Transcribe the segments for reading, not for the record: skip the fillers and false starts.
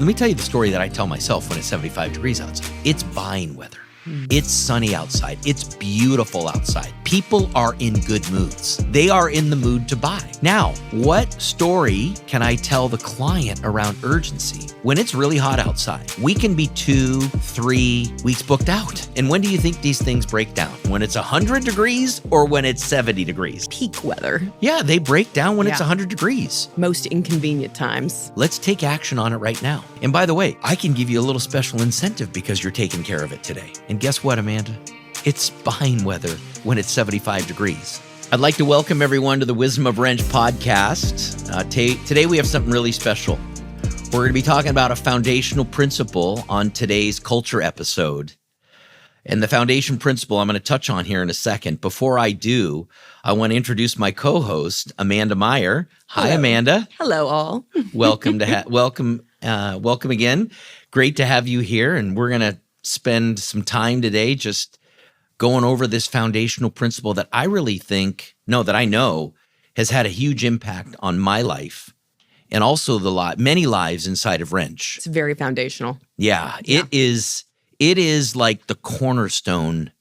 me tell you the story that I tell myself when it's 75 degrees outside. It's buying weather. It's sunny outside. It's beautiful outside. People are in good moods. They are in the mood to buy. Now, what story can I tell the client around urgency? When it's really hot outside, we can be 2-3 weeks booked out. And when do you think these things break down? When it's 100 degrees or when it's 70 degrees? Peak weather. Yeah, they break down when it's 100 degrees. Most inconvenient times. Let's take action on it right now. And by the way, I can give you a little special incentive because you're taking care of it today. And guess what, Amanda? It's buying weather when it's 75 degrees. I'd like to welcome everyone to the Wisdom of Wrench podcast. Today we have something really special. We're going to be talking about a foundational principle on today's culture episode. And the foundation principle I'm going to touch on here in a second. Before I do, I want to introduce my co-host, Amanda Meyer. Hi, Hello. Amanda. Hello, all. Welcome again. Great to have you here. And we're going to spend some time today just going over this foundational principle that I know has had a huge impact on my life and also many lives inside of Wrench. It's very foundational. Yeah, it is like the cornerstone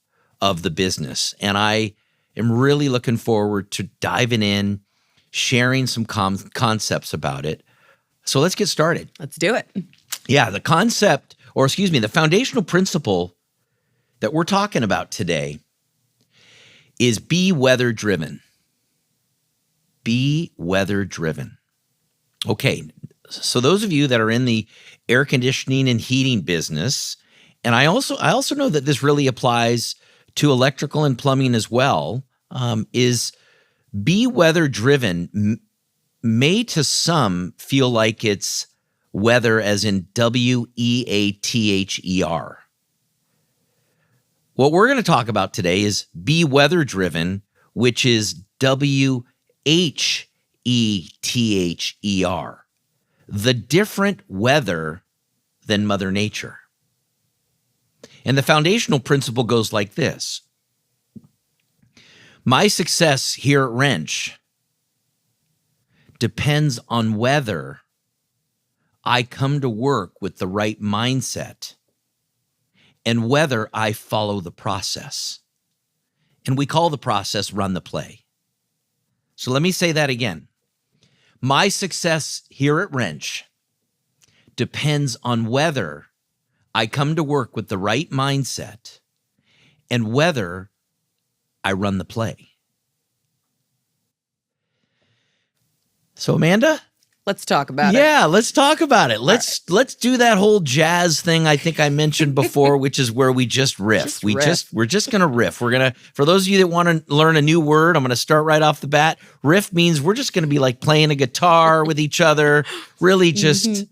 of the business. And I am really looking forward to diving in, sharing some concepts about it. So let's get started. Let's do it. Yeah, the foundational principle that we're talking about today is be weather driven. Be weather driven. Okay, so those of you that are in the air conditioning and heating business, and I also know that this really applies to electrical and plumbing as well, is be weather driven may to some feel like it's weather as in WEATHER. What we're going to talk about today is be weather driven, which is WHETHER. The different weather than Mother Nature. And the foundational principle goes like this. My success here at Wrench depends on whether I come to work with the right mindset and whether I follow the process. And we call the process run the play. So let me say that again. My success here at Wrench depends on whether I come to work with the right mindset and whether I run the play. So Amanda? Let's talk about it. Yeah, let's talk about it. Let's do that whole jazz thing I think I mentioned before, which is where we just riff. We're just going to riff. For those of you that want to learn a new word, I'm going to start right off the bat. Riff means we're just going to be like playing a guitar with each other, really just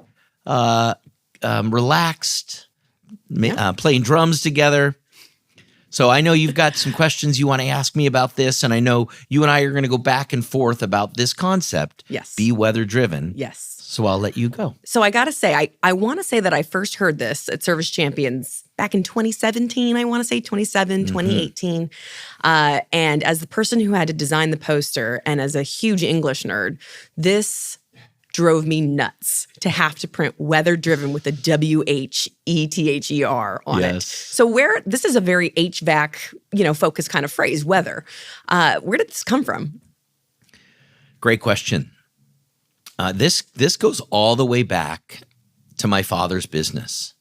relaxed, playing drums together. So I know you've got some questions you want to ask me about this, and I know you and I are going to go back and forth about this concept. Yes. Be weather driven. Yes. So I'll let you go. So I got to say, I want to say that I first heard this at Service Champions back in 2017, I want to say 2018. And as the person who had to design the poster and as a huge English nerd, this drove me nuts to have to print weather driven with a WHETHER on it. So this is a very HVAC, focused kind of phrase, weather. Where did this come from? Great question. This goes all the way back to my father's business.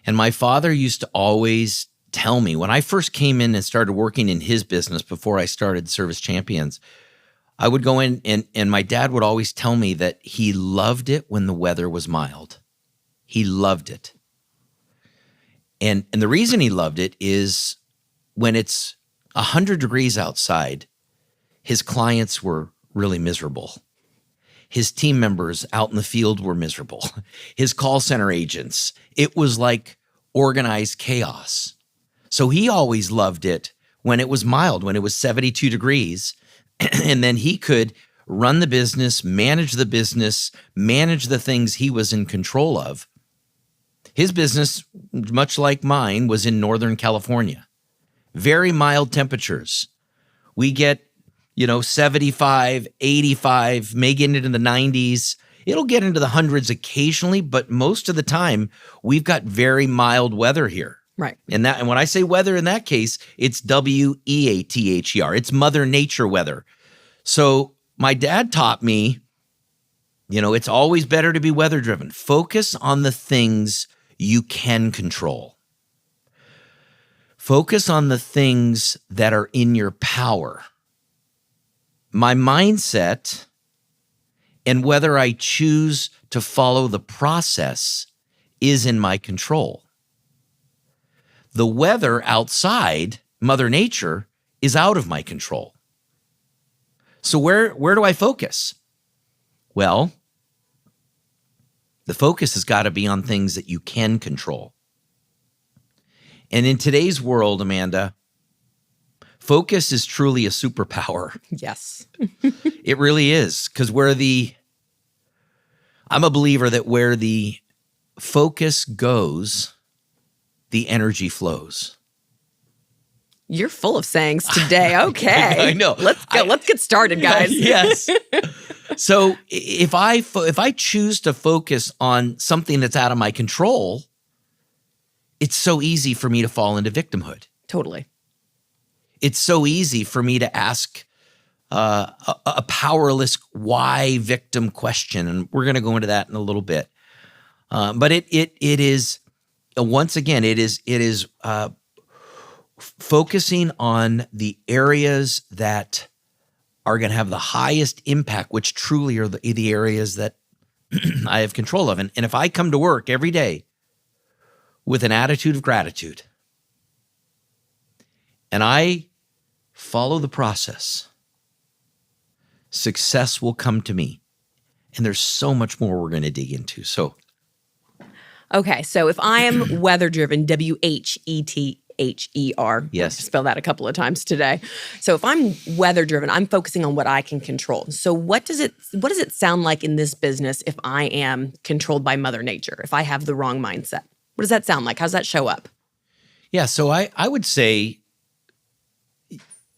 And my father used to always tell me, when I first came in and started working in his business before I started Service Champions, I would go in and my dad would always tell me that he loved it when the weather was mild. He loved it. And the reason he loved it is when it's 100 degrees outside, his clients were really miserable. His team members out in the field were miserable. His call center agents, it was like organized chaos. So he always loved it when it was mild, when it was 72 degrees. And then he could run the business, manage the things he was in control of. His business, much like mine, was in Northern California. Very mild temperatures. We get, 75, 85, may get into the 90s. It'll get into the hundreds occasionally, but most of the time we've got very mild weather here. Right. And when I say weather in that case, it's WEATHER. It's Mother Nature weather. So my dad taught me, it's always better to be weather driven. Focus on the things you can control. Focus on the things that are in your power. My mindset and whether I choose to follow the process is in my control. The weather outside, Mother Nature, is out of my control. So where do I focus? Well, the focus has got to be on things that you can control. And in today's world, Amanda, focus is truly a superpower. Yes. It really is, because I'm a believer that where the focus goes, the energy flows. You're full of sayings today. Okay. I know. Let's go. Let's get started, guys. Yes. So if I choose to focus on something that's out of my control, it's so easy for me to fall into victimhood. Totally. It's so easy for me to ask a powerless why victim question, and we're going to go into that in a little bit. But it is once again it is focusing on the areas that are going to have the highest impact, which truly are the areas that I have control of. And if I come to work every day with an attitude of gratitude and I follow the process, success will come to me. And there's so much more we're going to dig into. So, okay. So if I am weather driven, WHETHER. Yes. Spell that a couple of times today. So if I'm weather driven, I'm focusing on what I can control. So what does it sound like in this business if I am controlled by Mother Nature, if I have the wrong mindset? What does that sound like? How does that show up? Yeah. So I would say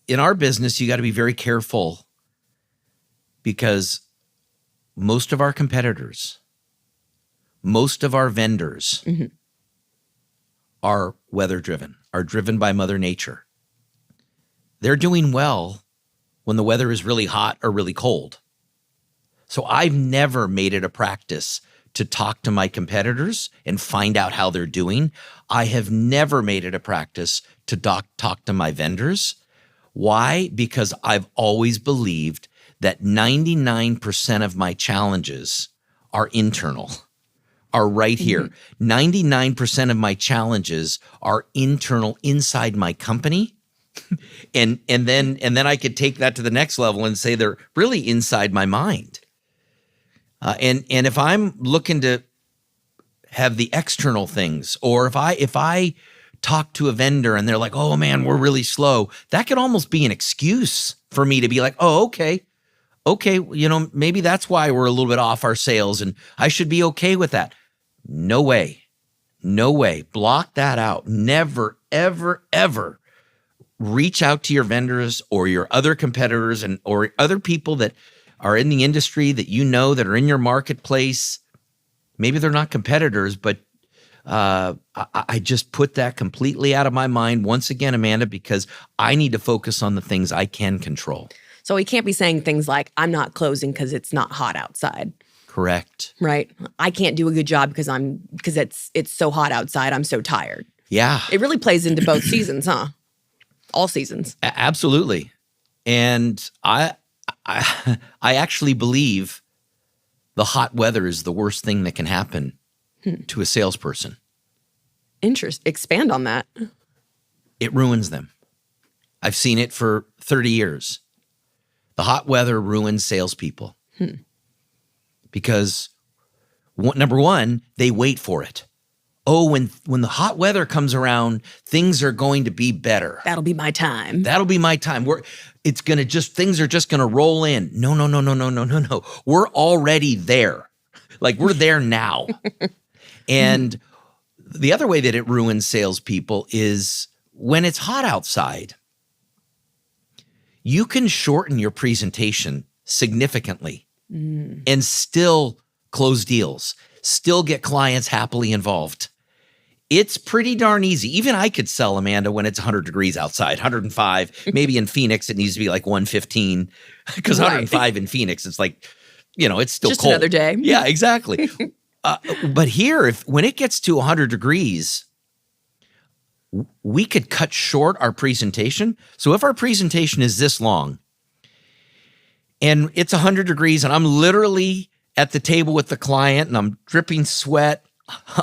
in our business, you got to be very careful because most of our competitors, most of our vendors are weather driven, are driven by Mother Nature. They're doing well when the weather is really hot or really cold. So I've never made it a practice to talk to my competitors and find out how they're doing. I have never made it a practice to talk to my vendors. Why? Because I've always believed that 99% of my challenges are internal, are right here. 99% of my challenges are internal inside my company. and then I could take that to the next level and say they're really inside my mind. And if I'm looking to have the external things, or if I talk to a vendor and they're like, oh man, we're really slow, that could almost be an excuse for me to be like, oh, okay, maybe that's why we're a little bit off our sales and I should be okay with that. No way. Block that out. Never, ever, ever reach out to your vendors or your other competitors or other people that are in the industry that that are in your marketplace. Maybe they're not competitors, but I just put that completely out of my mind once again, Amanda, because I need to focus on the things I can control. So we can't be saying things like, I'm not closing because it's not hot outside. Correct. Right. I can't do a good job because it's so hot outside. I'm so tired. Yeah. It really plays into both seasons, huh? All seasons. Absolutely. And I actually believe the hot weather is the worst thing that can happen to a salesperson. Expand on that. It ruins them. I've seen it for 30 years. The hot weather ruins salespeople because number one, they wait for it. Oh, when the hot weather comes around, things are going to be better. That'll be my time. Things are just going to roll in. No. We're already there. Like we're there now. And the other way that it ruins salespeople is when it's hot outside, you can shorten your presentation significantly and still close deals, still get clients happily involved. It's pretty darn easy. Even I could sell, Amanda, when it's 100 degrees outside, 105. Maybe in Phoenix, it needs to be like 115 because 105 in Phoenix, it's like, it's still just cold. Another day. Yeah, exactly. But here, when it gets to 100 degrees, we could cut short our presentation. So if our presentation is this long and it's 100 degrees and I'm literally at the table with the client and I'm dripping sweat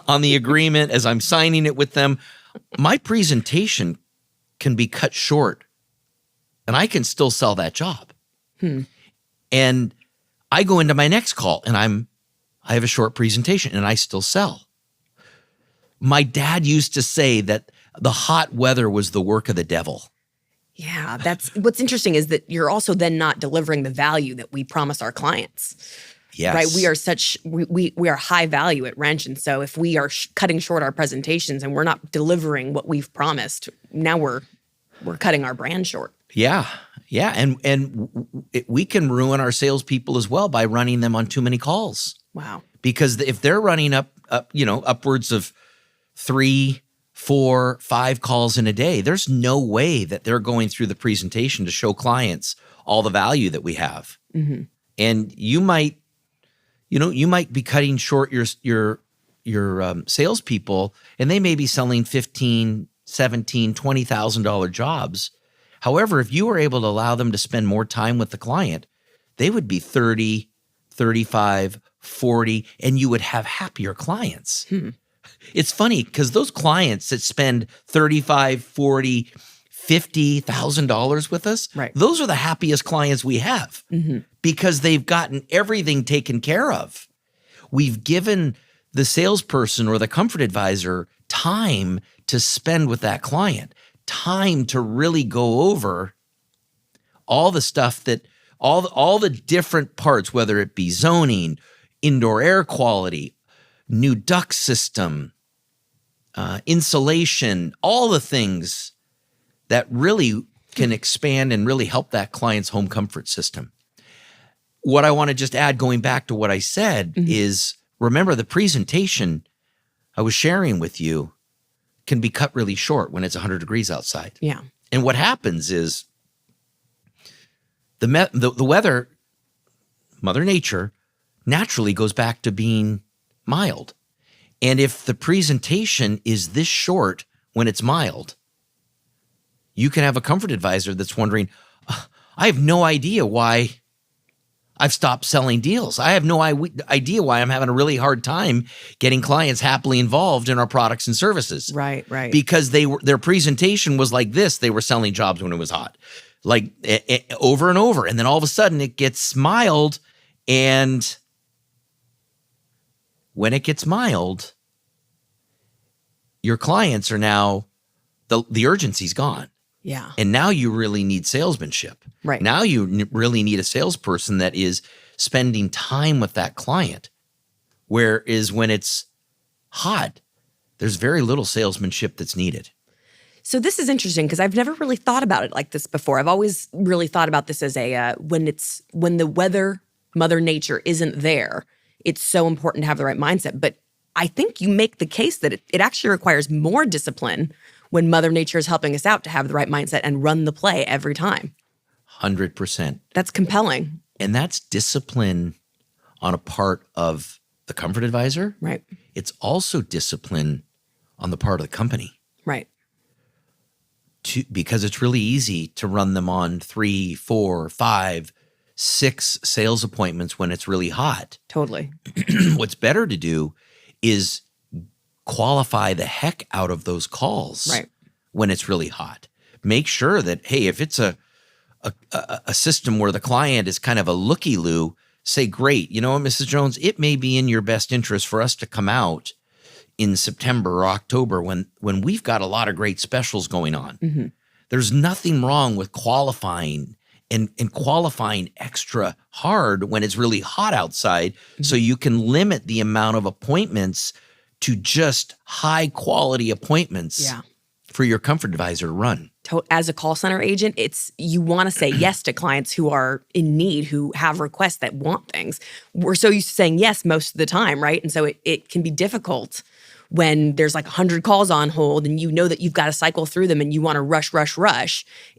on the agreement as I'm signing it with them, my presentation can be cut short and I can still sell that job. And I go into my next call and I have a short presentation and I still sell. My dad used to say that the hot weather was the work of the devil. Yeah, that's what's interesting is that you're also then not delivering the value that we promise our clients. Yes. Right. We are high value at Wrench. And so if we are cutting short our presentations and we're not delivering what we've promised, now we're cutting our brand short. Yeah. Yeah. And we can ruin our salespeople as well by running them on too many calls. Wow. Because if they're running upwards of 3, 4, 5 calls in a day, there's no way that they're going through the presentation to show clients all the value that we have. Mm-hmm. And you might be cutting short your salespeople, and they may be selling $15,000, $17,000, $20,000 jobs. However, if you were able to allow them to spend more time with the client, they would be 30, 35, 40, and you would have happier clients. It's funny because those clients that spend $35,000, $40,000, $50,000 with us, right, those are the happiest clients we have because they've gotten everything taken care of. We've given the salesperson or the comfort advisor time to spend with that client, time to really go over all the stuff that all the different parts, whether it be zoning, indoor air quality, new duct system, insulation, all the things that really can expand and really help that client's home comfort system. What I want to just add, going back to what I said, is remember the presentation I was sharing with you can be cut really short when it's 100 degrees outside. Yeah. And what happens is the weather, Mother Nature, naturally goes back to being mild. And if the presentation is this short when it's mild, you can have a comfort advisor that's wondering, I have no idea why I've stopped selling deals. I have no idea why I'm having a really hard time getting clients happily involved in our products and services. Right. Because their presentation was like this. They were selling jobs when it was hot, like over and over. And then all of a sudden it gets mild. And when it gets mild, your clients are now, the urgency's gone. Yeah. And now you really need salesmanship. Right. Now you really need a salesperson that is spending time with that client. Whereas when it's hot, there's very little salesmanship that's needed. So this is interesting because I've never really thought about it like this before. I've always really thought about this as when the weather, Mother Nature isn't there, it's so important to have the right mindset. But I think you make the case that it actually requires more discipline when Mother Nature is helping us out to have the right mindset and run the play every time. 100%. That's compelling. And that's discipline on a part of the comfort advisor. Right. It's also discipline on the part of the company. Right. Because it's really easy to run them on 3, 4, 5, 6 sales appointments when it's really hot. Totally. What's better to do is qualify the heck out of those calls when it's really hot. Make sure that, hey, if it's a system where the client is kind of a looky-loo, say, great, you know what, Mrs. Jones, it may be in your best interest for us to come out in September or October when we've got a lot of great specials going on. Mm-hmm. There's nothing wrong with qualifying and qualifying extra hard when it's really hot outside, so you can limit the amount of appointments to just high quality appointments for your comfort advisor to run. As a call center agent, you want to say yes to clients who are in need, who have requests that want things. We're so used to saying yes most of the time, right? And so it can be difficult when there's like 100 calls on hold and you know that you've got to cycle through them and you want to rush.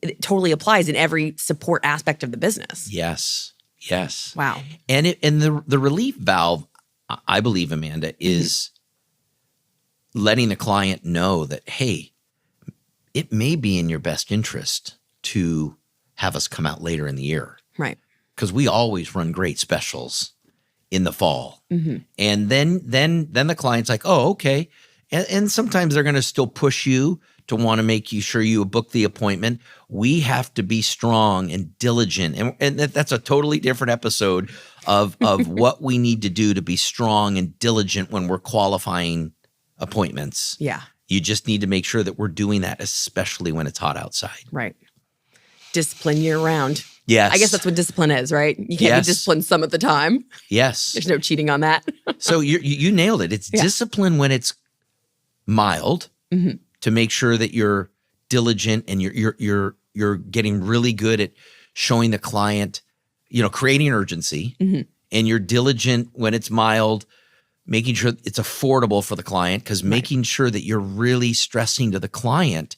It totally applies in every support aspect of the business. Yes. Wow. And the relief valve, I believe, Amanda, is letting the client know that, hey, it may be in your best interest to have us come out later in the year. Right. Because we always run great specials in the fall. And then the client's like, oh, okay. And sometimes they're going to still push you to want to make sure you book the appointment. We have to be strong and diligent. And that's a totally different episode of what we need to do to be strong and diligent when we're qualifying appointments. Yeah. You just need to make sure that we're doing that, especially when it's hot outside. Right. Discipline year round. Yes. I guess that's what discipline is, right? You can't be disciplined some of the time. Yes. There's no cheating on that. So you nailed it. It's discipline when it's mild to make sure that you're diligent and you're getting really good at showing the client, creating urgency, and you're diligent when it's mild, making sure it's affordable for the client, because making sure that you're really stressing to the client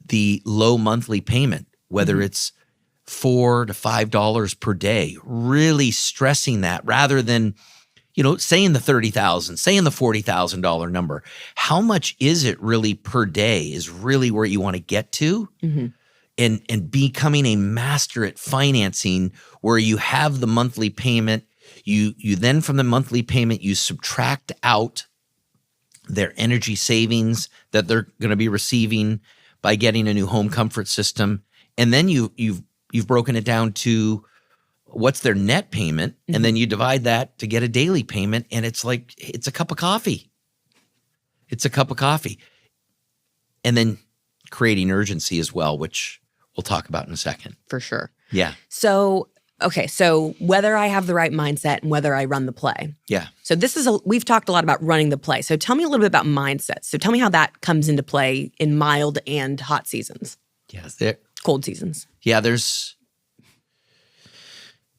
the low monthly payment, whether it's $4 to $5 per day, really stressing that rather than, saying the $30,000, saying the $40,000 number. How much is it really per day is really where you want to get to. And becoming a master at financing where you have the monthly payment. You then from the monthly payment, you subtract out their energy savings that they're going to be receiving by getting a new home comfort system. And then you've broken it down to what's their net payment, and then you divide that to get a daily payment, and it's like it's a cup of coffee. It's a cup of coffee. And then creating urgency as well, which we'll talk about in a second. For sure. Yeah. So, okay, so whether I have the right mindset and whether I run the play. Yeah. So we've talked a lot about running the play. So tell me a little bit about mindset. So tell me how that comes into play in mild and hot seasons. Yes. Cold seasons. Yeah, there's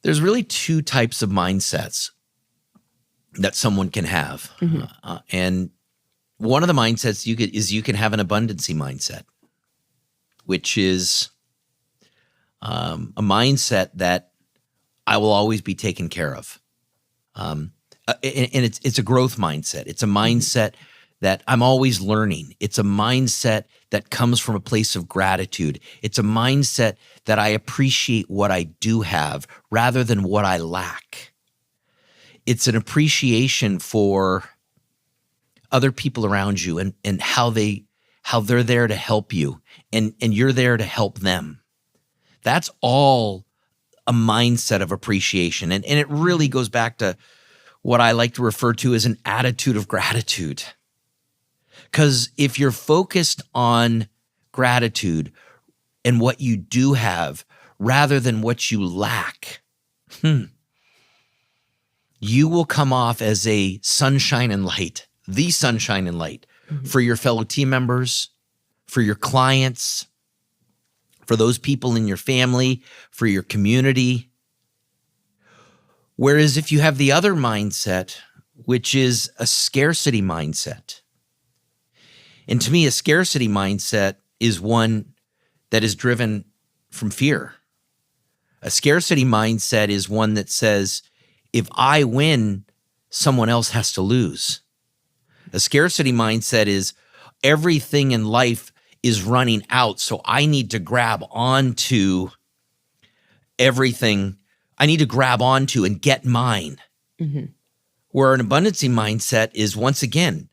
really two types of mindsets that someone can have. And one of the mindsets you can have an abundancy mindset, which is a mindset that I will always be taken care of. And it's a growth mindset. It's a mindset that I'm always learning. It's a mindset that comes from a place of gratitude. It's a mindset that I appreciate what I do have rather than what I lack. It's an appreciation for other people around you and how they're there to help you and you're there to help them. That's all a mindset of appreciation. And it really goes back to what I like to refer to as an attitude of gratitude. Because if you're focused on gratitude and what you do have rather than what you lack, you will come off as a sunshine and light, the sunshine and light for your fellow team members, for your clients, for those people in your family, for your community. Whereas if you have the other mindset, which is a scarcity mindset, and to me, a scarcity mindset is one that is driven from fear. A scarcity mindset is one that says, if I win, someone else has to lose. A scarcity mindset is everything in life is running out, so I need to grab onto everything. I need to grab onto and get mine. Where an abundancy mindset is, once again,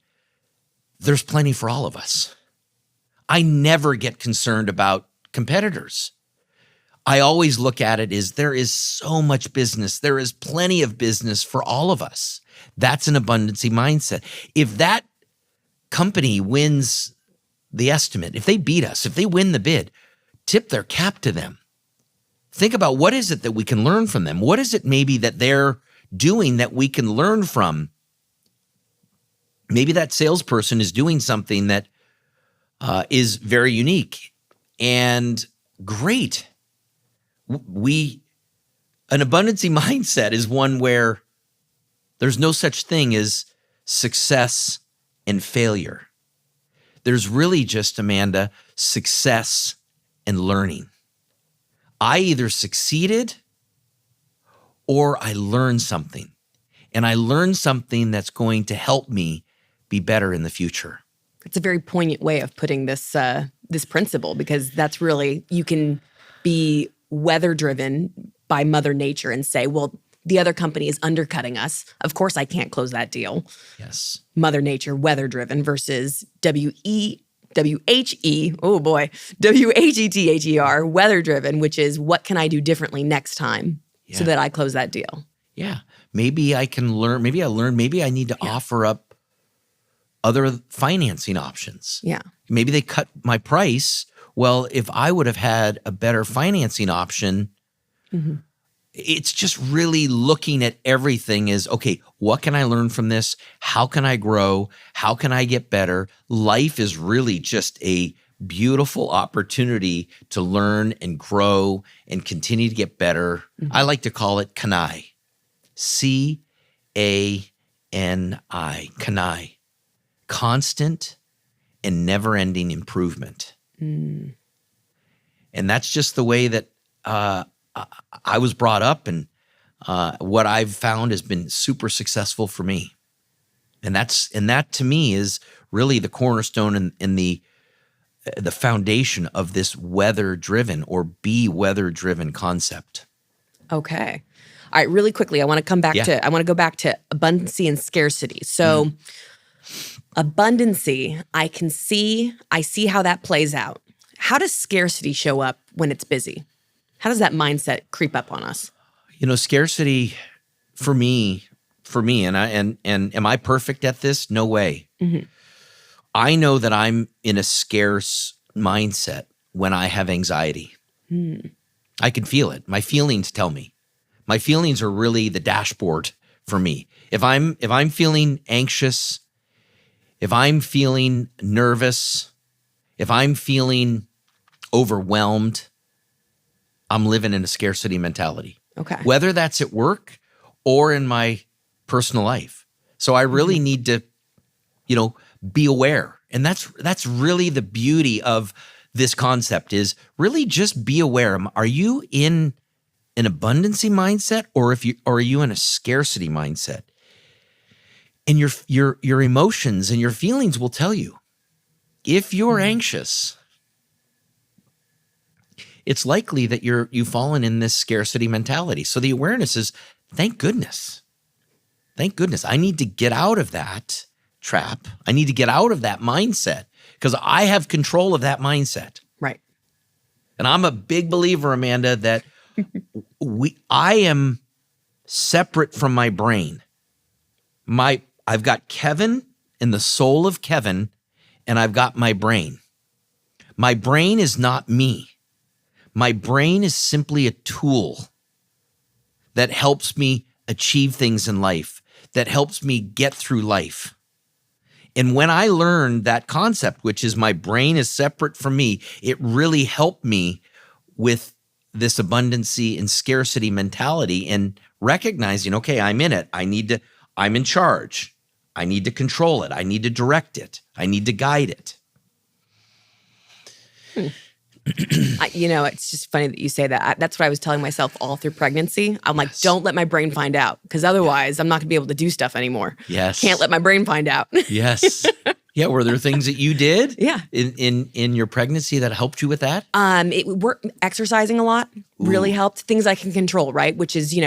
there's plenty for all of us. I never get concerned about competitors. I always look at it as there is so much business. There is plenty of business for all of us. That's an abundancy mindset. If that company wins the estimate, if they beat us, if they win the bid, tip their cap to them. Think about what is it that we can learn from them? What is it maybe that they're doing that we can learn from? Maybe that salesperson is doing something that is very unique and great. An abundancy mindset is one where there's no such thing as success and failure. There's really just, Amanda, success and learning. I either succeeded or I learned something. And I learned something that's going to help me be better in the future. It's a very poignant way of putting this this principle, because that's really, you can be weather-driven by Mother Nature and say, well, the other company is undercutting us. Of course, I can't close that deal. Yes. Mother Nature, weather-driven, versus WHETHER, weather-driven, which is what can I do differently next time so that I close that deal. Yeah. Maybe I can learn. Maybe I need to offer up other financing options. Yeah. Maybe they cut my price. Well, if I would have had a better financing option, it's just really looking at everything as, okay, what can I learn from this? How can I grow? How can I get better? Life is really just a beautiful opportunity to learn and grow and continue to get better. I like to call it CANI. CANI. CANI. Constant and never-ending improvement. And that's just the way that I was brought up, and what I've found has been super successful for me. And that to me is really the cornerstone and the foundation of this weather-driven or be weather-driven concept. Okay. All right, really quickly, I want to go back to abundancy and scarcity. So abundancy, I see how that plays out. How does scarcity show up when it's busy? How does that mindset creep up on us? Scarcity for me, and am I perfect at this? No way. I know that I'm in a scarce mindset when I have anxiety. I can feel it. My feelings tell me. My feelings are really the dashboard for me. If I'm feeling anxious, if I'm feeling nervous, if I'm feeling overwhelmed, I'm living in a scarcity mentality. Okay. Whether that's at work or in my personal life. So I really need to, be aware. And that's really the beauty of this concept, is really just be aware. Are you in an abundancy mindset, or are you in a scarcity mindset? And your emotions and your feelings will tell you. If you're anxious, it's likely that you've fallen in this scarcity mentality. So the awareness is, thank goodness. Thank goodness. I need to get out of that trap. I need to get out of that mindset, because I have control of that mindset. Right. And I'm a big believer, Amanda, that I am separate from my brain. I've got Kevin and the soul of Kevin, and I've got my brain. My brain is not me. My brain is simply a tool that helps me achieve things in life, that helps me get through life. And when I learned that concept, which is my brain is separate from me, it really helped me with this abundancy and scarcity mentality, and recognizing, okay, I'm in it. I'm in charge. I need to control it. I need to direct it. I need to guide it. It's just funny that you say that. That's what I was telling myself all through pregnancy. I'm like, don't let my brain find out, because otherwise I'm not going to be able to do stuff anymore. Yes. Can't let my brain find out. Yes. Yeah. Were there things that you did? Yeah. In your pregnancy that helped you with that? Exercising a lot really helped. Things I can control, right? Which is,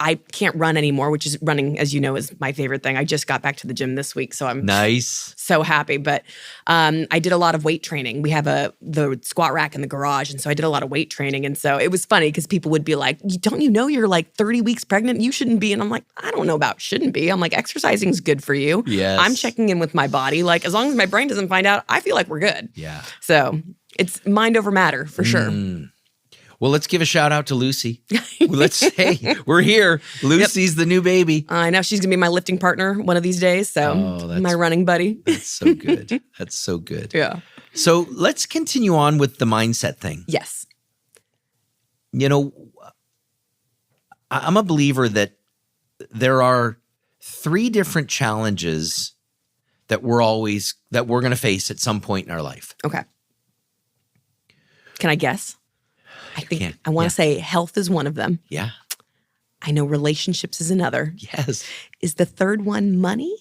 I can't run anymore, which is running, as you know, is my favorite thing. I just got back to the gym this week, so I'm nice. So happy. But I did a lot of weight training. We have the squat rack in the garage, and so I did a lot of weight training. And so it was funny because people would be like, don't you know you're like 30 weeks pregnant? You shouldn't be. And I'm like, I don't know about shouldn't be. I'm like, exercising's good for you. Yes. I'm checking in with my body. Like, as long as my brain doesn't find out, I feel like we're good. Yeah. So it's mind over matter for sure. Well, let's give a shout out to Lucy. Let's say we're here. Lucy's the new baby. I know she's going to be my lifting partner one of these days. So my running buddy. That's so good. That's so good. Yeah. So let's continue on with the mindset thing. Yes. You know, I'm a believer that there are 3 different challenges that we're going to face at some point in our life. Okay. Can I guess? I want to say health is one of them. Yeah. I know relationships is another. Yes. Is the third one money?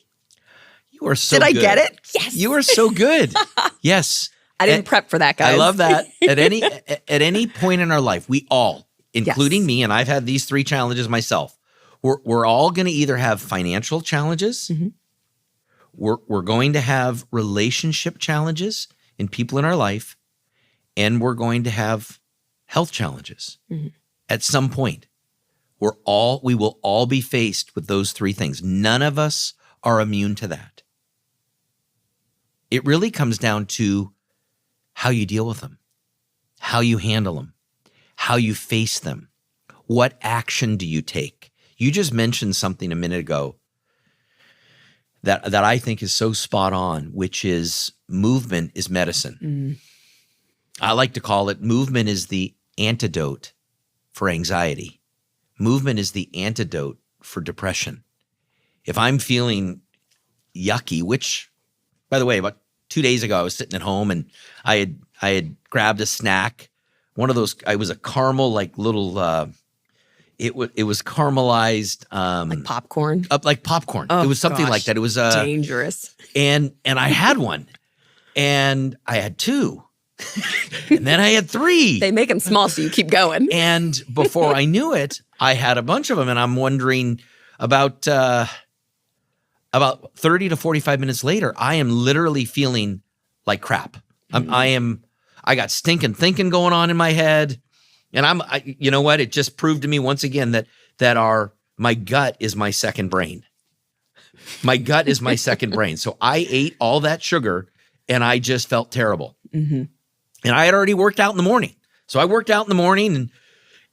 You are so good. good. Did I get it? Yes. You are so good. Yes. I didn't prep for that, guys. I love that. At any point in our life, we all, including me, and I've had these 3 challenges myself, we're all going to either have financial challenges, we're going to have relationship challenges in people in our life, and we're going to have health challenges. At some point. We will all be faced with those 3 things. None of us are immune to that. It really comes down to how you deal with them, how you handle them, how you face them. What action do you take? You just mentioned something a minute ago that I think is so spot on, which is movement is medicine. I like to call it movement is the antidote for anxiety. Movement is the antidote for depression. If I'm feeling yucky, which, by the way, about 2 days ago, I was sitting at home and I had grabbed a snack. One of those, it was a caramel, like little, it was caramelized. Like popcorn? Like popcorn. Oh, it was something like that. It was dangerous. And I had one and I had 2. And then I had 3. They make them small so you keep going. And before I knew it, I had a bunch of them. And I'm wondering about 30 to 45 minutes later, I am literally feeling like crap. I got stinking thinking going on in my head. And you know what? It just proved to me once again that my gut is my second brain. My gut is my second brain. So I ate all that sugar and I just felt terrible. And I had already worked out in the morning. So I worked out in the morning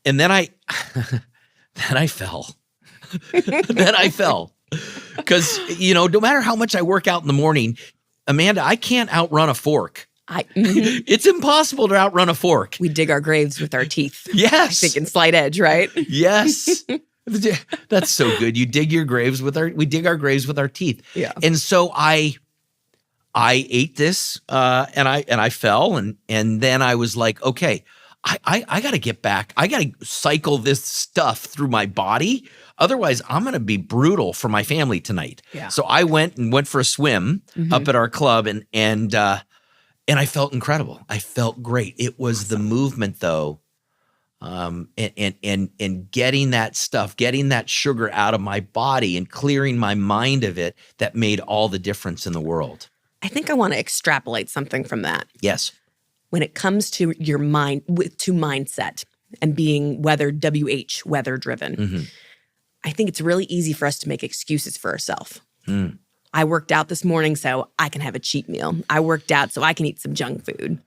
and then I fell. Then I fell. Because, no matter how much I work out in the morning, Amanda, I can't outrun a fork. It's impossible to outrun a fork. We dig our graves with our teeth. Yes. I think in Slight Edge, right? Yes. That's so good. We dig our graves with our teeth. Yeah. And so I ate this and I fell and then I was like, okay, I got to get back. I got to cycle this stuff through my body. Otherwise, I'm going to be brutal for my family tonight. Yeah. So I went for a swim up at our club and I felt incredible. I felt great. It was the movement though. And getting that sugar out of my body and clearing my mind of it that made all the difference in the world. I think I want to extrapolate something from that. Yes. When it comes to your mind, to mindset and being weather driven, I think it's really easy for us to make excuses for ourselves. I worked out this morning, so I can have a cheat meal. I worked out, so I can eat some junk food.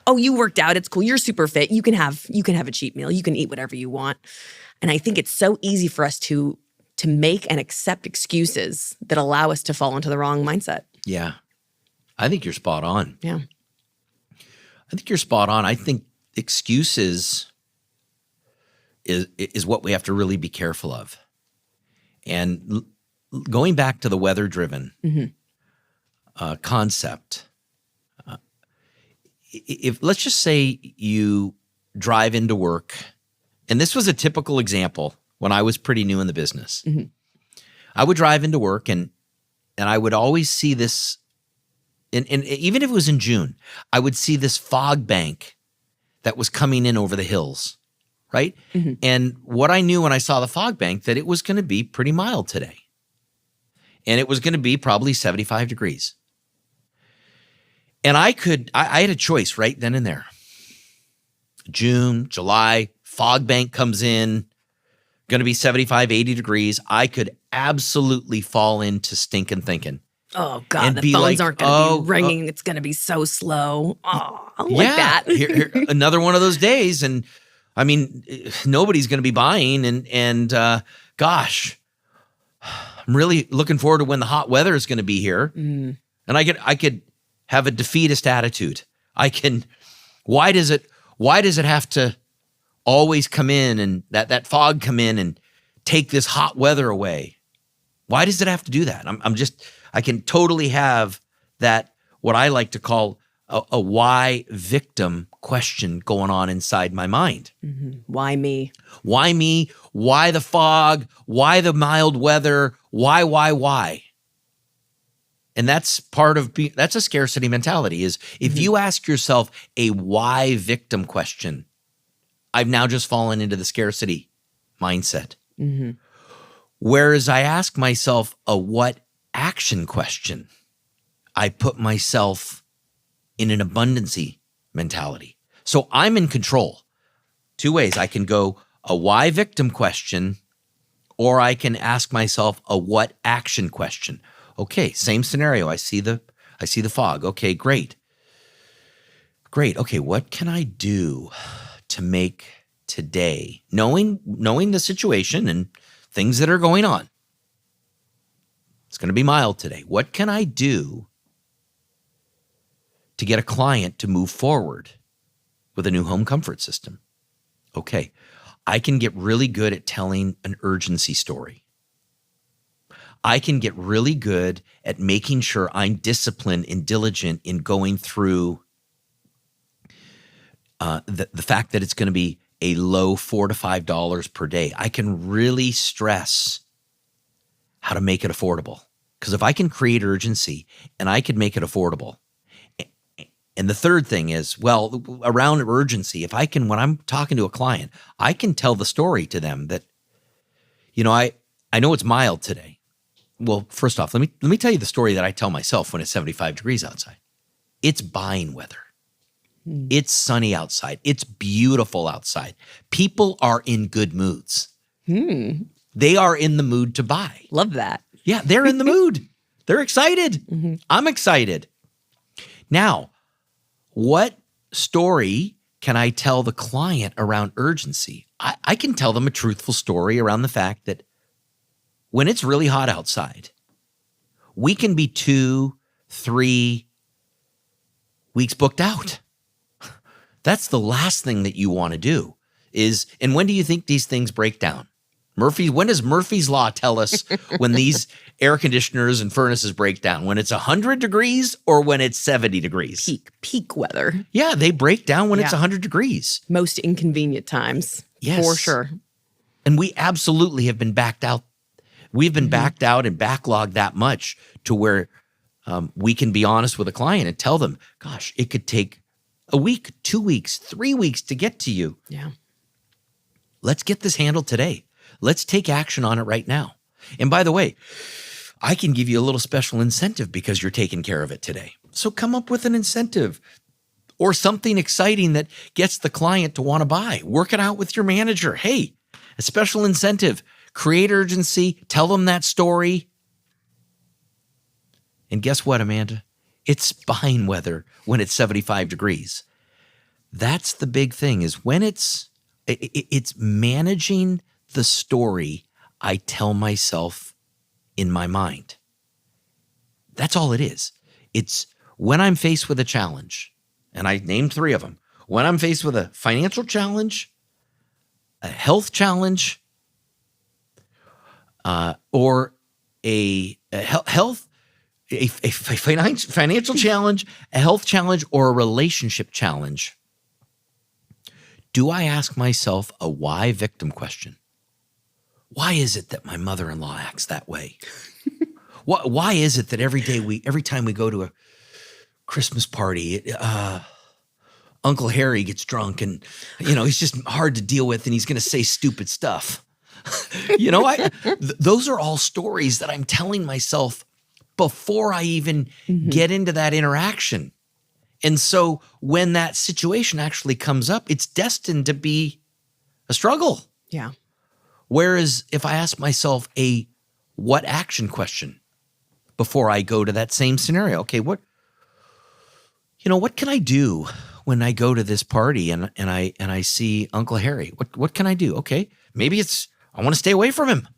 Oh, you worked out, it's cool. You're super fit. You can have a cheat meal. You can eat whatever you want. And I think it's so easy for us to make and accept excuses that allow us to fall into the wrong mindset. Yeah. I think you're spot on. Yeah. I think you're spot on. I think excuses is what we have to really be careful of. And going back to the weather-driven concept, if let's just say you drive into work, and this was a typical example when I was pretty new in the business. I would drive into work and I would always see this, and even if it was in June, I would see this fog bank that was coming in over the hills, right? And what I knew when I saw the fog bank, that it was going to be pretty mild today. And it was going to be probably 75 degrees. And I had a choice right then and there. June, July, fog bank comes in, going to be 75, 80 degrees. I could absolutely fall into stinking thinking. Oh, God, the phones aren't going to be ringing. It's going to be so slow. Oh, I don't like that. Here, another one of those days. And I mean, nobody's going to be buying, and gosh, I'm really looking forward to when the hot weather is going to be here. And I could have a defeatist attitude. Why does it have to always come in and that fog come in and take this hot weather away? Why does it have to do that? I can totally have that, what I like to call a why victim question going on inside my mind. Why me? Why me? Why the fog? Why the mild weather? Why? And that's that's a scarcity mentality, is if you ask yourself a why victim question, I've now just fallen into the scarcity mindset. Whereas I ask myself a what action question, I put myself in an abundancy mentality. So I'm in control. Two ways. I can go a why victim question, or I can ask myself a what action question. Okay, same scenario. I see the fog. Okay, great. Okay, what can I do to make today, knowing the situation and things that are going on? It's going to be mild today. What can I do to get a client to move forward with a new home comfort system? Okay, I can get really good at telling an urgency story. I can get really good at making sure I'm disciplined and diligent in going through the fact that it's going to be a low $4 to $5 per day. I can really stress how to make it affordable. Because if I can create urgency and I can make it affordable. And the third thing is, well, around urgency, if I can, when I'm talking to a client, I can tell the story to them that, I know it's mild today. Well, first off, let me tell you the story that I tell myself when it's 75 degrees outside. It's buying weather. It's sunny outside. It's beautiful outside. People are in good moods. They are in the mood to buy. Love that. Yeah, they're in the mood. They're excited. I'm excited. Now, what story can I tell the client around urgency? I can tell them a truthful story around the fact that when it's really hot outside, we can be 2-3 weeks booked out. That's the last thing that you want to do is, and when do you think these things break down? When does Murphy's Law tell us when these air conditioners and furnaces break down? When it's 100 degrees or when it's 70 degrees? Peak weather. Yeah, they break down when it's 100 degrees. Most inconvenient times. Yes. For sure. And we absolutely have been backed out. We've been backed out and backlogged that much to where we can be honest with a client and tell them, gosh, it could take a week, 2 weeks, 3 weeks to get to you. Yeah. Let's get this handled today. Let's take action on it right now. And by the way, I can give you a little special incentive because you're taking care of it today. So come up with an incentive or something exciting that gets the client to want to buy. Work it out with your manager. Hey, a special incentive. Create urgency. Tell them that story. And guess what, Amanda? It's buying weather when it's 75 degrees. That's the big thing, is when it's managing the story I tell myself in my mind. That's all it is. It's when I'm faced with a challenge, and I named 3 of them. When I'm faced with a financial challenge, a health challenge, or a financial challenge, a health challenge, or a relationship challenge, do I ask myself a why victim question? Why is it that my mother-in-law acts that way? Why is it that every time we go to a Christmas party, Uncle Harry gets drunk and, he's just hard to deal with and he's going to say stupid stuff. Those are all stories that I'm telling myself before I even get into that interaction. And so when that situation actually comes up, it's destined to be a struggle. Yeah. Whereas if I ask myself a what action question before I go to that same scenario, okay, what can I do when I go to this party and I see Uncle Harry? What can I do? Okay, maybe it's I want to stay away from him.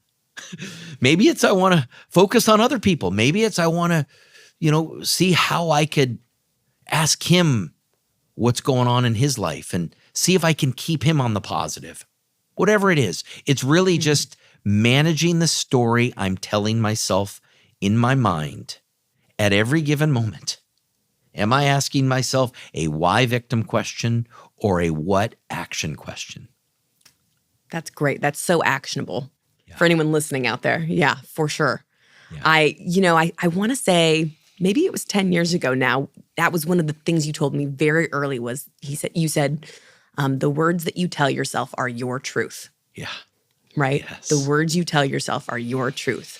Maybe it's I want to focus on other people. Maybe it's I want to, see how I could ask him what's going on in his life and see if I can keep him on the positive. Whatever it is, it's really just managing the story I'm telling myself in my mind at every given moment. Am I asking myself a why victim question or a what action question? That's great. That's so actionable Yeah. for anyone listening out there. Yeah, for sure. Yeah. I want to say maybe it was 10 years ago now. That was one of the things you told me very early was you said, the words that you tell yourself are your truth, Yeah. right? Yes. The words you tell yourself are your truth.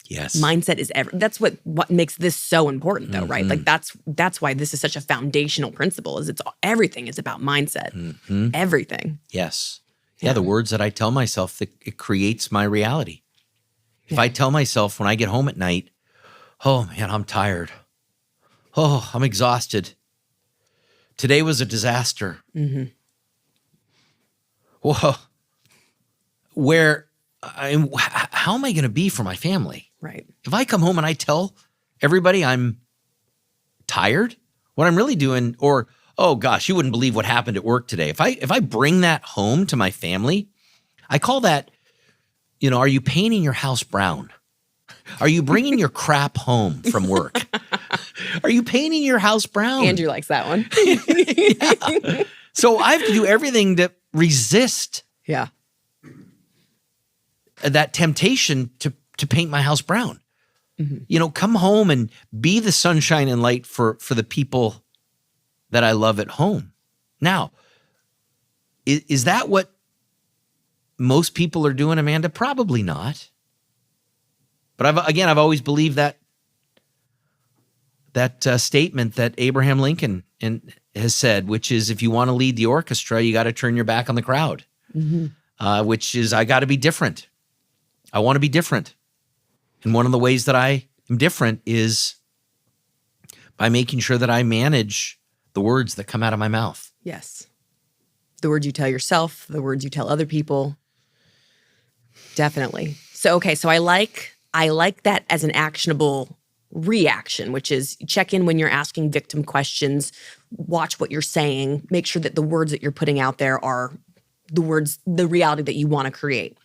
Yes. Mindset is that's what makes this so important though, right? Like that's why this is such a foundational principle is everything is about mindset. Everything. Yes. Yeah, the words that I tell myself, it creates my reality. If I tell myself when I get home at night, oh man, I'm tired. Oh, I'm exhausted. Today was a disaster. Whoa. How am I going to be for my family? Right. If I come home and I tell everybody I'm tired, what I'm really doing, or, oh gosh, you wouldn't believe what happened at work today. If I bring that home to my family, I call that, are you painting your house brown? Are you bringing your crap home from work? Are you painting your house brown? Andrew likes that one. Yeah. So I have to do everything to resist Yeah. that temptation to paint my house brown. Come home and be the sunshine and light for the people that I love at home. Now, is that what most people are doing, Amanda? Probably not. But I've always believed that statement that Abraham Lincoln has said, which is if you want to lead the orchestra, you got to turn your back on the crowd, which is I got to be different. I want to be different. And one of the ways that I am different is by making sure that I manage the words that come out of my mouth. Yes. The words you tell yourself, the words you tell other people. Definitely. So I like that as an actionable reaction, which is check in when you're asking victim questions, watch what you're saying, make sure that the words that you're putting out there are the reality that you want to create.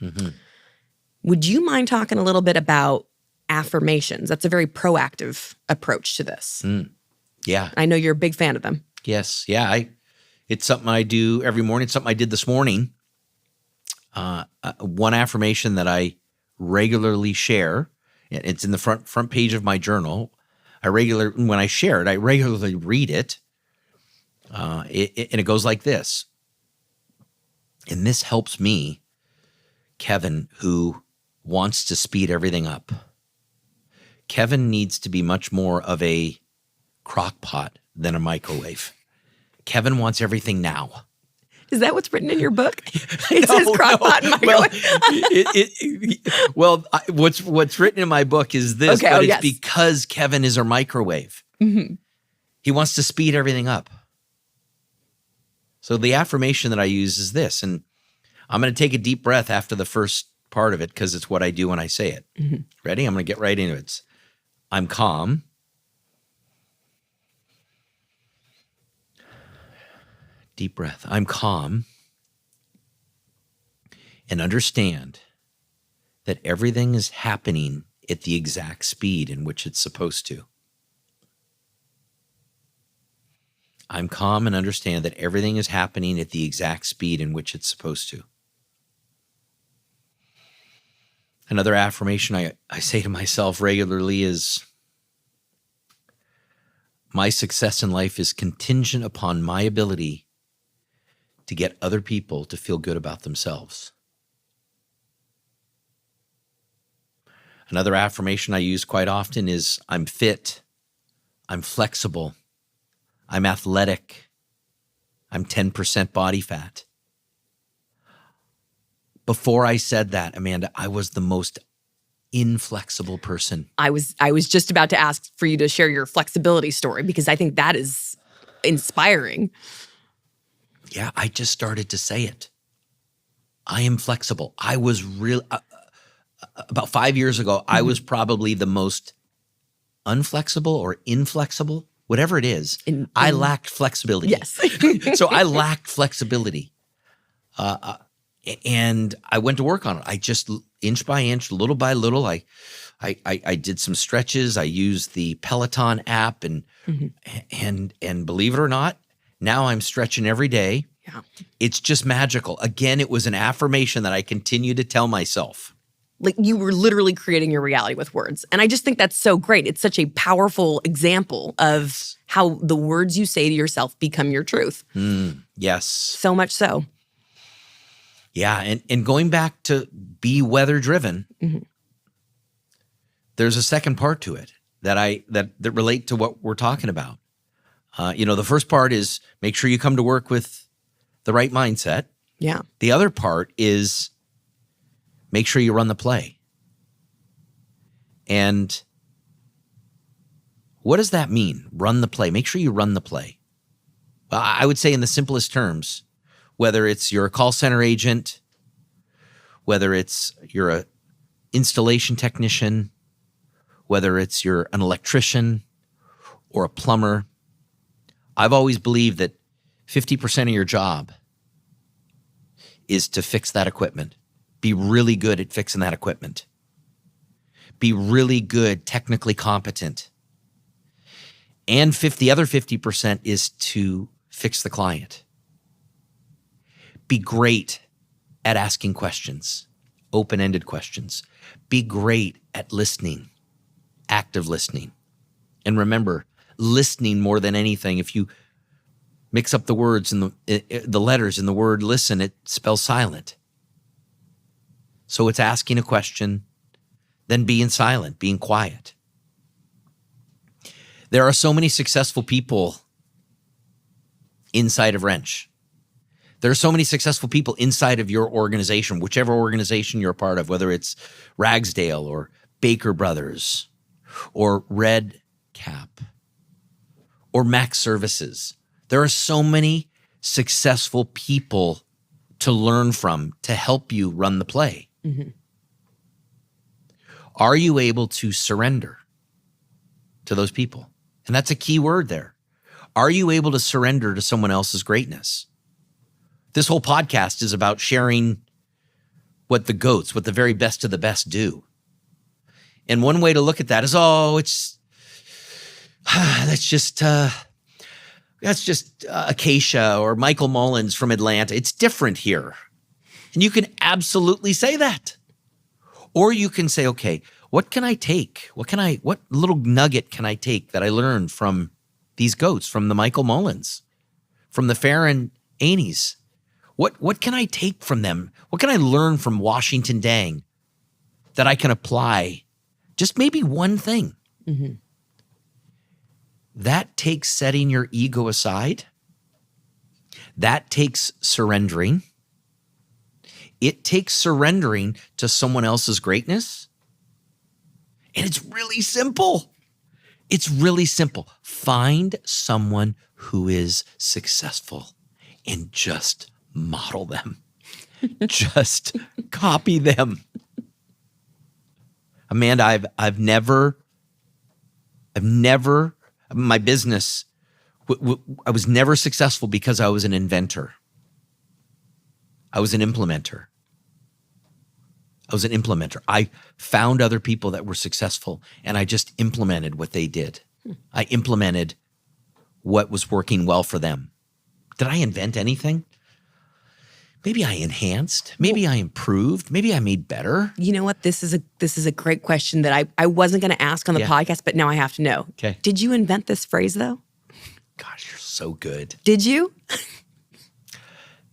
Would you mind talking a little bit about affirmations? That's a very proactive approach to this. Yeah. I know you're a big fan of them. Yes. Yeah. It's something I do every morning. It's something I did this morning. One affirmation that I regularly share, and it's in the front page of my journal. When I share it, I regularly read it. And it goes like this. And this helps me, Kevin, who wants to speed everything up. Kevin needs to be much more of a crock pot than a microwave. Kevin wants everything now. Is that what's written in your book? It says crock pot and microwave. What's written in my book is this, but it's because Kevin is a microwave. He wants to speed everything up. So the affirmation that I use is this, and I'm going to take a deep breath after the first part of it because it's what I do when I say it. Ready? I'm going to get right into it. I'm calm. Deep breath. I'm calm and understand that everything is happening at the exact speed in which it's supposed to. I'm calm and understand that everything is happening at the exact speed in which it's supposed to. Another affirmation I say to myself regularly is, my success in life is contingent upon my ability to get other people to feel good about themselves. Another affirmation I use quite often is, I'm fit, I'm flexible, I'm athletic, I'm 10% body fat. Before I said that, Amanda, I was the most inflexible person. I was just about to ask for you to share your flexibility story because I think that is inspiring. Yeah, I just started to say it. I am flexible. I was real about 5 years ago, I was probably the most unflexible or inflexible, whatever it is. I lacked flexibility. Yes. So I lacked flexibility. And I went to work on it. I just inch by inch, little by little, I did some stretches. I used the Peloton app and believe it or not, now I'm stretching every day. Yeah. It's just magical. Again, it was an affirmation that I continue to tell myself. Like you were literally creating your reality with words. And I just think that's so great. It's such a powerful example of how the words you say to yourself become your truth. Yes. So much so. Yeah. And going back to be weather driven, there's a second part to it that relate to what we're talking about. The first part is make sure you come to work with the right mindset. Yeah. The other part is make sure you run the play. And what does that mean? Run the play. Make sure you run the play. Well, I would say in the simplest terms, whether it's you're a call center agent, whether it's you're an installation technician, whether it's you're an electrician or a plumber, I've always believed that 50% of your job is to fix that equipment. Be really good at fixing that equipment. Be really good, technically competent. And the other 50% is to fix the client. Be great at asking questions, open-ended questions. Be great at listening, active listening. And remember, listening more than anything, if you mix up the words and the letters in the word listen, it spells silent. So it's asking a question, then being silent, being quiet. There are so many successful people inside of Wrench. There are so many successful people inside of your organization, whichever organization you're a part of, whether it's Ragsdale or Baker Brothers or Red Cap or Mac Services. There are so many successful people to learn from to help you run the play. Are you able to surrender to those people? And that's a key word there. Are you able to surrender to someone else's greatness? This whole podcast is about sharing what the GOATs, what the very best of the best do. And one way to look at that is, that's just Acacia or Michael Mullins from Atlanta. It's different here. And you can absolutely say that. Or you can say, okay, what can I take? What little nugget can I take that I learned from these GOATs, from the Michael Mullins, from the Farron Aneys? What can I take from them? What can I learn from Washington Dang that I can apply? Just maybe one thing. That takes setting your ego aside. That takes surrendering. It takes surrendering to someone else's greatness. And it's really simple. It's really simple. Find someone who is successful and just model them. Just copy them. Amanda, I've never, my business, I was never successful because I was an inventor. I was an implementer. I found other people that were successful and I just implemented what they did. I implemented what was working well for them. Did I invent anything? Maybe I enhanced. Maybe I improved. Maybe I made better. You know what? This is a great question that I wasn't going to ask on the podcast, but now I have to know. Okay. Did you invent this phrase though? Gosh, you're so good. Did you?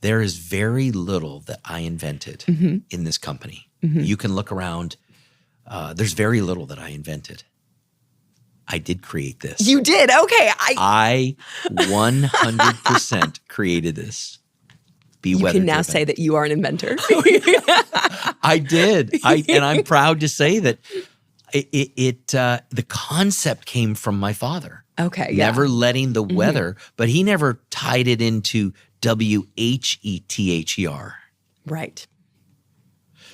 There is very little that I invented in this company. You can look around. There's very little that I invented. I did create this. You did? Okay. I 100% created this. You can now say that you are an inventor. I did. And I'm proud to say that the concept came from my father. Okay, yeah. Never letting the weather, but he never tied it into WHETHER. Right.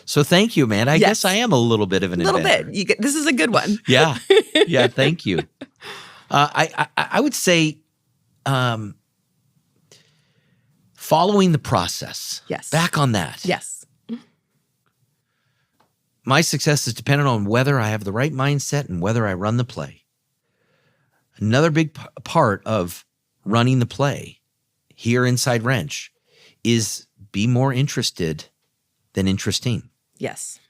So thank you, man. I Yes. guess I am a little bit of an inventor. Bit. This is a good one. Yeah. Yeah. Thank you. I would say following the process. Yes. Back on that. Yes. My success is dependent on whether I have the right mindset and whether I run the play. Another big part of running the play here inside Wrench is be more interested than interesting. Yes.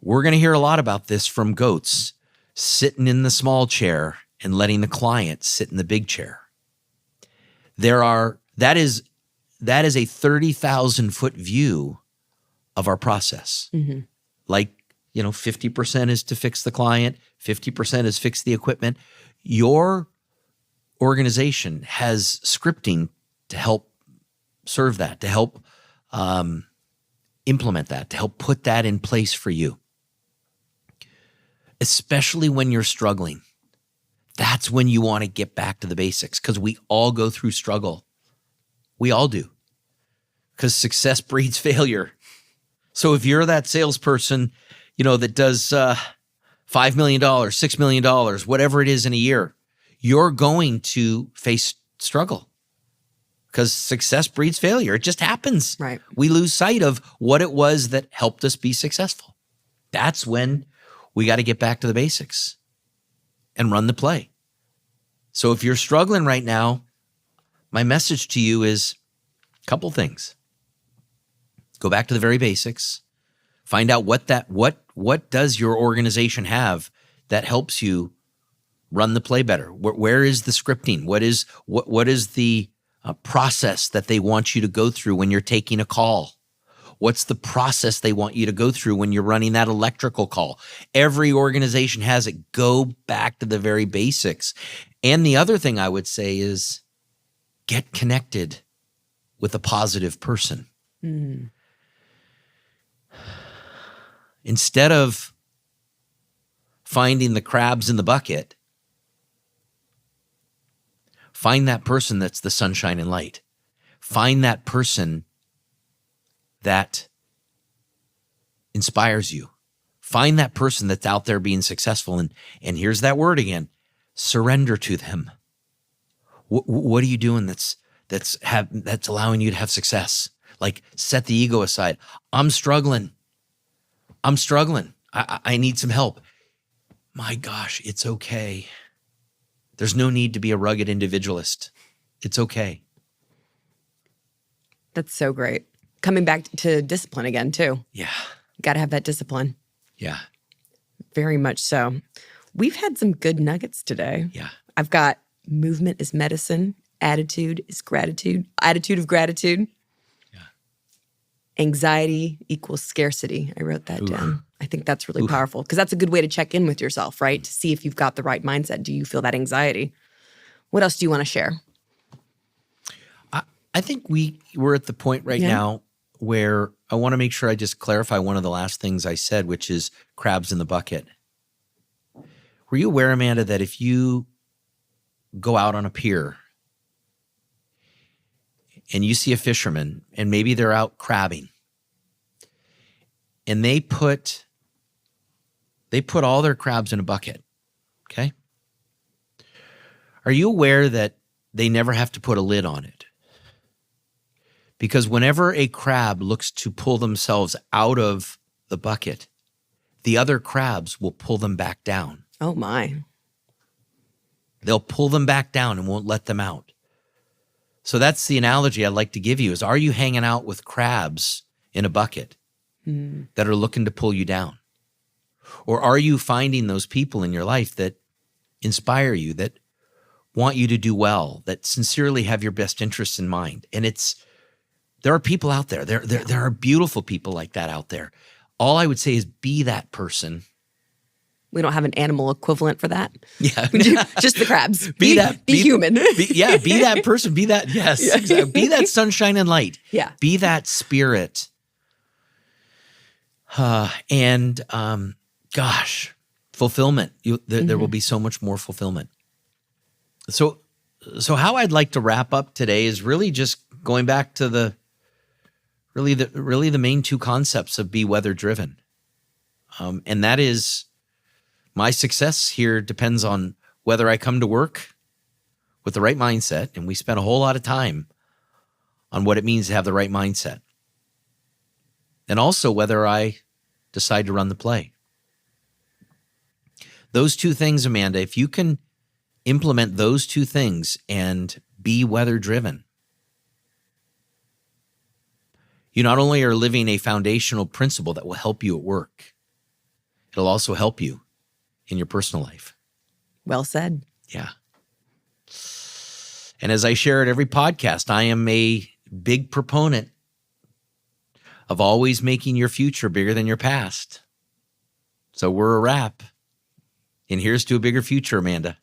We're going to hear a lot about this from goats sitting in the small chair and letting the client sit in the big chair. That is a 30,000 foot view of our process. Mm-hmm. Like, 50% is to fix the client, 50% is fix the equipment. Your organization has scripting to help serve that, to help implement that, to help put that in place for you. Especially when you're struggling. That's when you want to get back to the basics, because we all go through struggle. We all do. Because success breeds failure. So if you're that salesperson, that does $5 million, $6 million, whatever it is in a year, you're going to face struggle. Because success breeds failure. It just happens. Right. We lose sight of what it was that helped us be successful. That's when we got to get back to the basics and run the play. So if you're struggling right now, my message to you is a couple things. Go back to the very basics. Find out what does your organization have that helps you run the play better. Where is the scripting? What is the process that they want you to go through when you're taking a call? What's the process they want you to go through when you're running that electrical call? Every organization has it. Go back to the very basics. And the other thing I would say is get connected with a positive person. Mm. Instead of finding the crabs in the bucket, find that person that's the sunshine and light. Find that person that inspires you. Find that person that's out there being successful. And here's that word again, surrender to them. What are you doing that's allowing you to have success? Like, set the ego aside. I'm struggling. I need some help. My gosh, it's okay. There's no need to be a rugged individualist. It's okay. That's so great. Coming back to discipline again, too. Yeah. Got to have that discipline. Yeah. Very much so. We've had some good nuggets today. Yeah. I've got movement is medicine. Attitude is gratitude. Attitude of gratitude. Yeah. Anxiety equals scarcity. I wrote that down. I think that's really powerful, because that's a good way to check in with yourself, right? To see if you've got the right mindset. Do you feel that anxiety? What else do you want to share? I think we're at the point right now where I want to make sure I just clarify one of the last things I said, which is crabs in the bucket. Were you aware, Amanda, that if you go out on a pier and you see a fisherman and maybe they're out crabbing and they put all their crabs in a bucket, okay? Are you aware that they never have to put a lid on it? Because whenever a crab looks to pull themselves out of the bucket, the other crabs will pull them back down. Oh, my. They'll pull them back down and won't let them out. So that's the analogy I'd like to give you is, are you hanging out with crabs in a bucket that are looking to pull you down? Or are you finding those people in your life that inspire you, that want you to do well, that sincerely have your best interests in mind? And there are people out there. There are beautiful people like that out there. All I would say is be that person. We don't have an animal equivalent for that. Yeah. Just the crabs. Be human. Be that person. Be that, yes. Yeah. Exactly. Be that sunshine and light. Yeah. Be that spirit. And gosh, fulfillment. There will be so much more fulfillment. So how I'd like to wrap up today is really just going back to the main two concepts of be weather driven. And that is, my success here depends on whether I come to work with the right mindset, and we spent a whole lot of time on what it means to have the right mindset, and also whether I decide to run the play. Those two things, Amanda, if you can implement those two things and be weather driven, you not only are living a foundational principle that will help you at work, it'll also help you in your personal life. Well said. Yeah. And as I share at every podcast, I am a big proponent of always making your future bigger than your past. So we're a wrap. And here's to a bigger future, Amanda.